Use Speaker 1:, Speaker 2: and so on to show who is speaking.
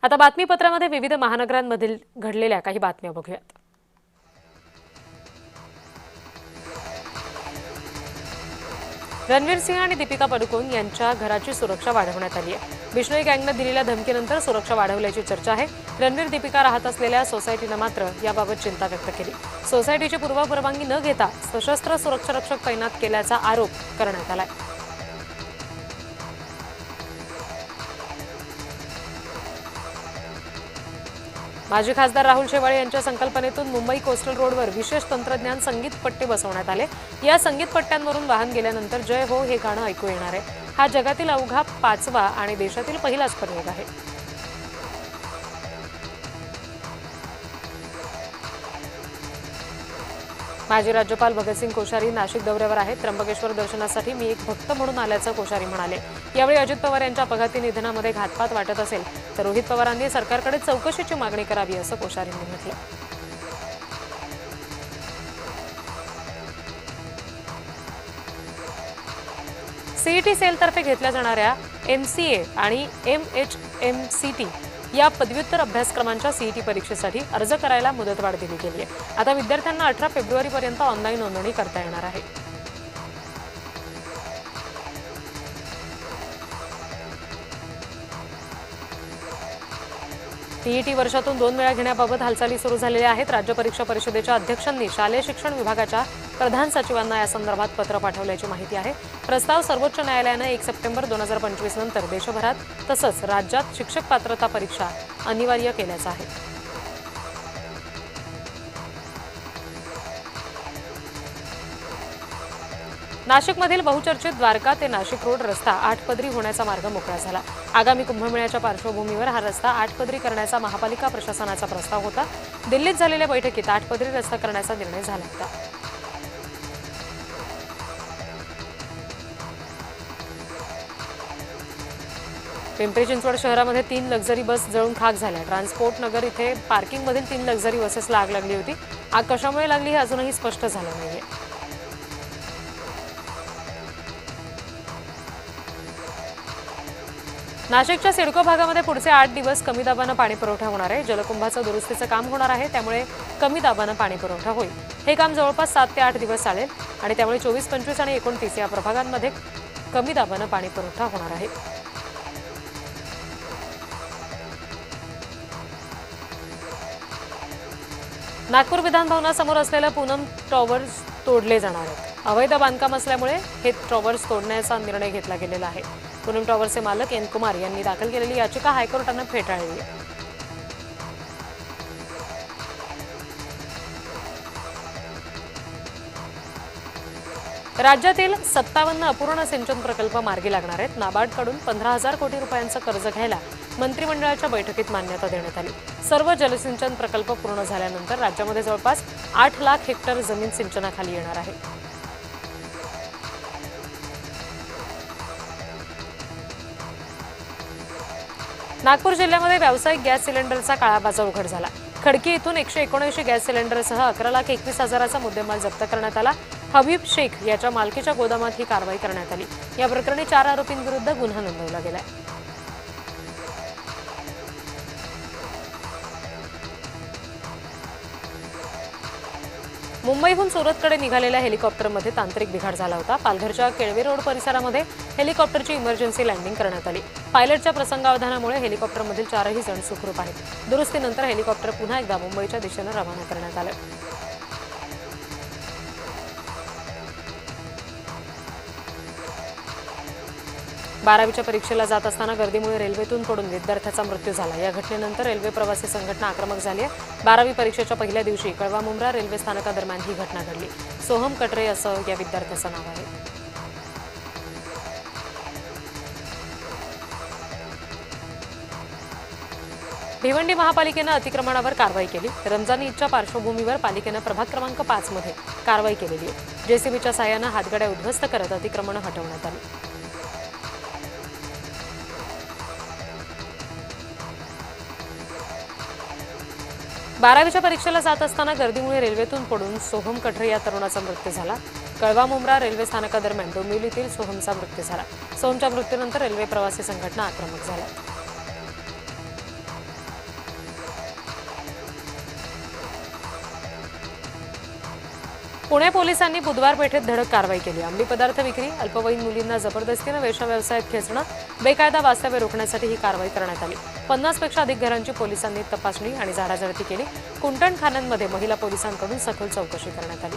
Speaker 1: आता बातमीपत्रामध्ये विविध महानगरांमधील घडलेल्या काही बातम्या बघूयात। रणवीर सिंह आणि दीपिका पडुकोन यांच्या घराची सुरक्षा वाढवण्यात आली आहे। बिश्नोई गँगने दिलेल्या धमकीनंतर सुरक्षा वाढवल्याची चर्चा आहे। रणवीर दीपिका राहत असलेल्या सोसायटीने मात्र याबाबत चिंता व्यक्त केली। सोसायटीची पूर्वपरवानगी न घेता सशस्त्र सुरक्षारक्षक तैनात केल्याचा आरोप करण्यात आलाय। माजी खासदार राहुल शेवाळे यांच्या संकल्पनेतून मुंबई कोस्टल रोडवर विशेष तंत्रज्ञान संगीत पट्टे बसवण्यात आले। या संगीत पट्ट्यांवरून वाहन गेल्यानंतर जय हो हे गाणं ऐकू येणार आहे। हा जगातील अवघा 5वा आणि देशातील पहिलाच प्रयोग आहे। माजी राज्यपाल भगतसिंग कोश्यारी नाशिक दौऱ्यावर आहेत। त्र्यंबकेश्वर दर्शनासाठी मी एक भक्त म्हणून आल्याचं कोश्यारी म्हणाले। यावेळी अजित पवार यांच्या अपघाती निधनामध्ये घातपात वाटत असेल तर रोहित पवारांनी सरकारकडे चौकशीची मागणी करावी असं कोश्यारींनी म्हटलं। सीईटी सेलतर्फे घेतल्या जाणाऱ्या MCA आणि MHMCT या पदव्युत्तर अभ्यासक्रमांच्या सीईटी परीक्षेसाठी अर्ज करायला मुदतवाढ दिली गेली आहे। आता विद्यार्थ्यांना 18 फेब्रुवारीपर्यंत ऑनलाईन नोंदणी करता येणार आहे। टीईटी वर्षातून 2 वेळा घेण्याबाबत हालचाली सुरू झालेल्या आहेत। राज्य परीक्षा परिषदेच्या अध्यक्षांनी शालेय शिक्षण विभागाच्या प्रधान सचिवांना या संदर्भात पत्र पाठवल्याची माहिती आहे। प्रस्ताव सर्वोच्च न्यायालयाने 1 सप्टेंबर 2025 नंतर देशभरात तसंच राज्यात शिक्षक पात्रता परीक्षा अनिवार्य केल्याचं आहे। नाशिकमधील बहुचर्चित द्वारका ते नाशिक रोड रस्ता 8 पदरी होण्याचा मार्ग मोकळा झाला। आगामी कुंभमेळ्याच्या पार्श्वभूमीवर हा रस्ता 8 पदरी करण्याचा महापालिका प्रशासनाचा प्रस्ताव होता। दिल्लीत झालेल्या बैठकीत 8 पदरी रस्ता करण्याचा निर्णय झाला होता। पिंपरी चिंचवड शहरामध्ये 3 लक्झरी बस जळून खाक झाल्या। ट्रान्सपोर्ट नगर इथे पार्किंगमधील 3 लक्झरी बसेसला आग लागली होती। आग कशामुळे लागली हे अजूनही स्पष्ट झालं नाहीये। नाशिकच्या सिडको भागामध्ये पुढचे 8 दिवस कमी दाबानं पाणी पुरवठा होणार आहे। जलकुंभाचं दुरुस्तीचं काम होणार आहे, त्यामुळे कमी दाबानं पाणी पुरवठा होईल। हे काम जवळपास 7 ते 8 दिवस चालेल आणि त्यामुळे 24, 25 आणि 29 या प्रभागांमध्ये कमी दाबानं पाणी पुरवठा होणार आहे। नागपूर विधान भवनासमोर असलेल्या पूनम टॉवर्स तोडले जाणार आहेत। अवैध बांधकाम असल्यामुळे हे टॉवर्स तोडण्याचा निर्णय घेतला गेलेला आहे। पूनम टॉवर्सचे मालक एन कुमार यांनी दाखल केलेली याचिका हायकोर्टाने फेटाळली आहे। राज्यातील 57 अपूर्ण सिंचन प्रकल्प मार्गी लागणार आहेत। नाबार्डकडून 15,000 कोटी रुपयांचं कर्ज घ्यायला मंत्रिमंडळाच्या बैठकीत मान्यता देण्यात आली। सर्व जलसिंचन प्रकल्प पूर्ण झाल्यानंतर राज्यामध्ये जवळपास 8 लाख हेक्टर जमीन सिंचनाखाली येणार आहे। नागपूर जिल्ह्यामध्ये व्यावसायिक गॅस सिलेंडरचा काळाबाजार उघड झाला। खडकी इथून 179 गॅस सिलेंडरसह 11,21,000चा मुद्देमाल जप्त करण्यात आला। हबीब शेख याच्या मालकीच्या गोदामात ही कारवाई करण्यात आली। या प्रकरणी 4 आरोपींविरुद्ध गुन्हा नोंदवला गेलाय। मुंबईहून सुरतकडे निघालेल्या हेलिकॉप्टरमध्ये तांत्रिक बिघाड झाला होता। पालघरच्या केळवे रोड परिसरामध्ये हेलिकॉप्टरची इमर्जन्सी लँडिंग करण्यात आली। पायलटच्या प्रसंगावधानामुळे हेलिकॉप्टरमधील 4ही जण सुखरूप आहेत। दुरुस्तीनंतर हेलिकॉप्टर पुन्हा एकदा मुंबईच्या दिशेने रवाना करण्यात आलं। बारावीच्या परीक्षेला जात असताना गर्दीमुळे रेल्वेतून पडून विद्यार्थ्याचा मृत्यू झाला। या घटनेनंतर रेल्वे प्रवासी संघटना आक्रमक झाली आहे। 12वी परीक्षेच्या पहिल्या दिवशी कळवा मुंब्रा रेल्वे स्थानकादरम्यान ही घटना घडली। सोहम कटरे असं या विद्यार्थ्याचं नाव आहे। भिवंडी महापालिकेनं अतिक्रमणावर कारवाई केली। रमजान ईदच्या पार्श्वभूमीवर पालिकेनं प्रभाग क्रमांक 5 मध्ये कारवाई केलेली आहे। जेसीबीच्या साहाय्यानं हातगाड्या उद्ध्वस्त करत अतिक्रमणं हटवण्यात आली। 12वीच्या परीक्षेला जात असताना गर्दीमुळे रेल्वेतून पडून सोहम कटरे या तरुणाचा मृत्यू झाला। कळवा मुंब्रा रेल्वे स्थानकादरम्यान डोंबिवलीतील सोहमचा मृत्यू झाला। सोहमच्या मृत्यूनंतर रेल्वे प्रवासी संघटना आक्रमक झाल्या। पुणे पोलिसांनी बुधवार पेठेत धडक कारवाई केली। अंमली पदार्थ विक्री, अल्पवयीन मुलींना जबरदस्तीने वेश्या व्यवसायात खेचणं, बेकायदा वास्तव्य रोखण्यासाठी ही कारवाई करण्यात आली। 50 पेक्षा अधिक घरांची पोलिसांनी तपासणी आणि झाडाझडती केली। कुंटणखान्यांमध्ये महिला पोलिसांकडून सखोल चौकशी करण्यात आली।